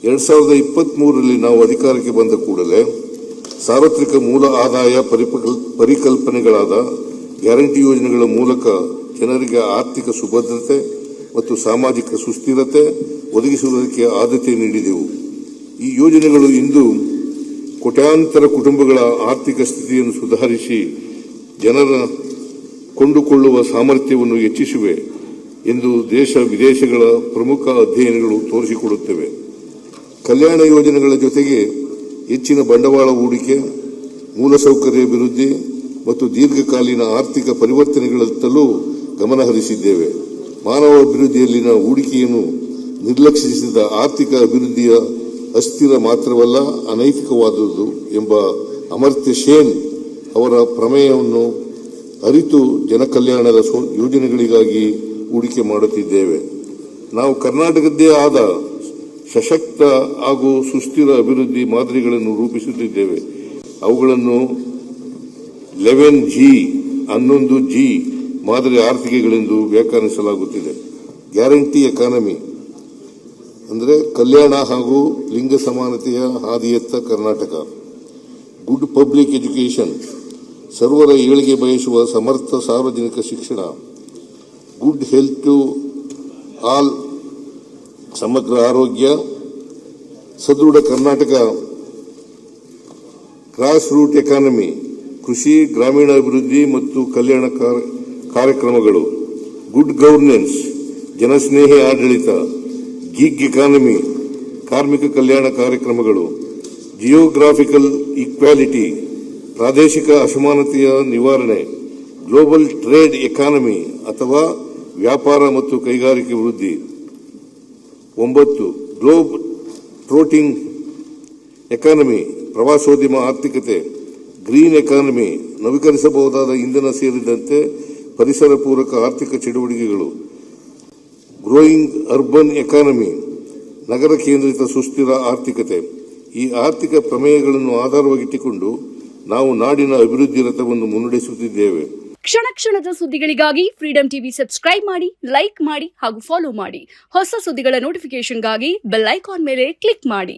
2023ರಲ್ಲಿ ನಾವು ಅಧಿಕಾರಕ್ಕೆ ಬಂದ ಕೂಡಲೇ ಸಾರ್ವತ್ರಿಕ ಮೂಲ ಆದಾಯ ಪರಿಕಲ್ಪನೆಗಳಾದ ಗ್ಯಾರಂಟಿ ಯೋಜನೆಗಳ ಮೂಲಕ ಜನರಿಗೆ ಆರ್ಥಿಕ ಸುಭದ್ರತೆ ಮತ್ತು ಸಾಮಾಜಿಕ ಸುಸ್ಥಿರತೆ ಒದಗಿಸುವುದಕ್ಕೆ ಆದ್ಯತೆ ನೀಡಿದೆವು. ಈ ಯೋಜನೆಗಳು ಇಂದು ಕೋಟ್ಯಾಂತರ ಕುಟುಂಬಗಳ ಆರ್ಥಿಕ ಸ್ಥಿತಿಯನ್ನು ಸುಧಾರಿಸಿ ಜನರ ಕೊಂಡುಕೊಳ್ಳುವ ಸಾಮರ್ಥ್ಯವನ್ನು ಹೆಚ್ಚಿಸಿವೆ ಎಂದು ದೇಶ ವಿದೇಶಗಳ ಪ್ರಮುಖ ಅಧ್ಯಯನಗಳು ತೋರಿಸಿಕೊಡುತ್ತವೆ. ಕಲ್ಯಾಣ ಯೋಜನೆಗಳ ಜೊತೆಗೆ ಹೆಚ್ಚಿನ ಬಂಡವಾಳ ಹೂಡಿಕೆ, ಮೂಲಸೌಕರ್ಯ ಅಭಿವೃದ್ಧಿ ಮತ್ತು ದೀರ್ಘಕಾಲೀನ ಆರ್ಥಿಕ ಪರಿವರ್ತನೆಗಳತ್ತಲೂ ಗಮನ ಹರಿಸಿದ್ದೇವೆ. ಮಾನವ ಅಭಿವೃದ್ಧಿಯಲ್ಲಿನ ಹೂಡಿಕೆಯನ್ನು ನಿರ್ಲಕ್ಷಿಸಿದ ಆರ್ಥಿಕ ಅಭಿವೃದ್ಧಿಯ ಅಸ್ಥಿರ ಮಾತ್ರವಲ್ಲ, ಅನೈತಿಕವಾದುದು ಎಂಬ ಅಮರ್ತ್ಯ ಸೇನ್ ಅವರ ಪ್ರಮೇಯವನ್ನು ಅರಿತು ಜನಕಲ್ಯಾಣದ ಯೋಜನೆಗಳಿಗಾಗಿ ಹೂಡಿಕೆ ಮಾಡುತ್ತಿದ್ದೇವೆ. ನಾವು ಕರ್ನಾಟಕದ್ದೇ ಆದ ಸಶಕ್ತ ಹಾಗೂ ಸುಸ್ಥಿರ ಅಭಿವೃದ್ಧಿ ಮಾದರಿಗಳನ್ನು ರೂಪಿಸುತ್ತಿದ್ದೇವೆ. ಅವುಗಳನ್ನು 11G ಮಾದರಿ ಆರ್ಥಿಕಗಳೆಂದು ವ್ಯಾಖ್ಯಾನಿಸಲಾಗುತ್ತಿದೆ. ಗ್ಯಾರಂಟಿ ಎಕಾನಮಿ ಅಂದರೆ ಕಲ್ಯಾಣ ಹಾಗೂ ಲಿಂಗ ಸಮಾನತೆಯ ಹಾದಿಯತ್ತ ಕರ್ನಾಟಕ. ಗುಡ್ ಪಬ್ಲಿಕ್ ಎಜುಕೇಷನ್, ಸರ್ವರ ಏಳಿಗೆ ಬಯಸುವ ಸಮರ್ಥ ಸಾರ್ವಜನಿಕ ಶಿಕ್ಷಣ. ಗುಡ್ ಹೆಲ್ತ್ ಟು ಆಲ್, ಸಮಗ್ರ ಆರೋಗ್ಯ. ಸದೃಢ ಕರ್ನಾಟಕ. ಗ್ರಾಸ್ ರೂಟ್ ಎಕಾನಮಿ, ಕೃಷಿ, ಗ್ರಾಮೀಣ ಅಭಿವೃದ್ಧಿ ಮತ್ತು ಕಲ್ಯಾಣ ಕಾರ್ಯಕ್ರಮಗಳು. ಗುಡ್ ಗವರ್ನೆನ್ಸ್, ಜನಸ್ನೇಹಿ ಆಡಳಿತ. ಗಿಗ್ ಎಕಾನಮಿ, ಕಾರ್ಮಿಕ ಕಲ್ಯಾಣ ಕಾರ್ಯಕ್ರಮಗಳು. ಜಿಯೋಗ್ರಾಫಿಕಲ್ ಈಕ್ವಾಲಿಟಿ, ಪ್ರಾದೇಶಿಕ ಅಸಮಾನತೆಯ ನಿವಾರಣೆ. ಗ್ಲೋಬಲ್ ಟ್ರೇಡ್ ಎಕಾನಮಿ ಅಥವಾ ವ್ಯಾಪಾರ ಮತ್ತು ಕೈಗಾರಿಕೆ ವೃದ್ಧಿ. 9 ಗ್ಲೋಬ್ ಟ್ರೋಟಿಂಗ್ ಎಕಾನಮಿ, ಪ್ರವಾಸೋದ್ಯಮ ಆರ್ಥಿಕತೆ. ಗ್ರೀನ್ ಎಕಾನಮಿ, ನವೀಕರಿಸಬಹುದಾದ ಇಂಧನ ಸೇರಿದಂತೆ ಪರಿಸರ ಪೂರಕ ಆರ್ಥಿಕ ಚಟುವಟಿಕೆಗಳು. ಗ್ರೋಯಿಂಗ್ ಅರ್ಬನ್ ಎಕಾನಮಿ, ನಗರ ಕೇಂದ್ರಿತ ಸುಸ್ಥಿರ ಆರ್ಥಿಕತೆ. ಈ ಆರ್ಥಿಕ ಪ್ರಮೇಯಗಳನ್ನು ಆಧಾರವಾಗಿಟ್ಟುಕೊಂಡು ನಾವು ನಾಡಿನ ಅಭಿವೃದ್ಧಿ ರಥವನ್ನು ಮುನ್ನಡೆಸುತ್ತಿದ್ದೇವೆ. ಕ್ಷಣ ಕ್ಷಣದ ಸುದ್ದಿಗಳಿಗಾಗಿ ಫ್ರೀಡಂ ಟಿವಿ ಸಬ್ಸ್ಕ್ರೈಬ್ ಮಾಡಿ, ಲೈಕ್ ಮಾಡಿ ಹಾಗೂ ಫಾಲೋ ಮಾಡಿ. ಹೊಸ ಸುದ್ದಿಗಳ ನೋಟಿಫಿಕೇಶನ್ಗಾಗಿ ಬೆಲ್ ಐಕಾನ್ ಮೇಲೆ ಕ್ಲಿಕ್ ಮಾಡಿ.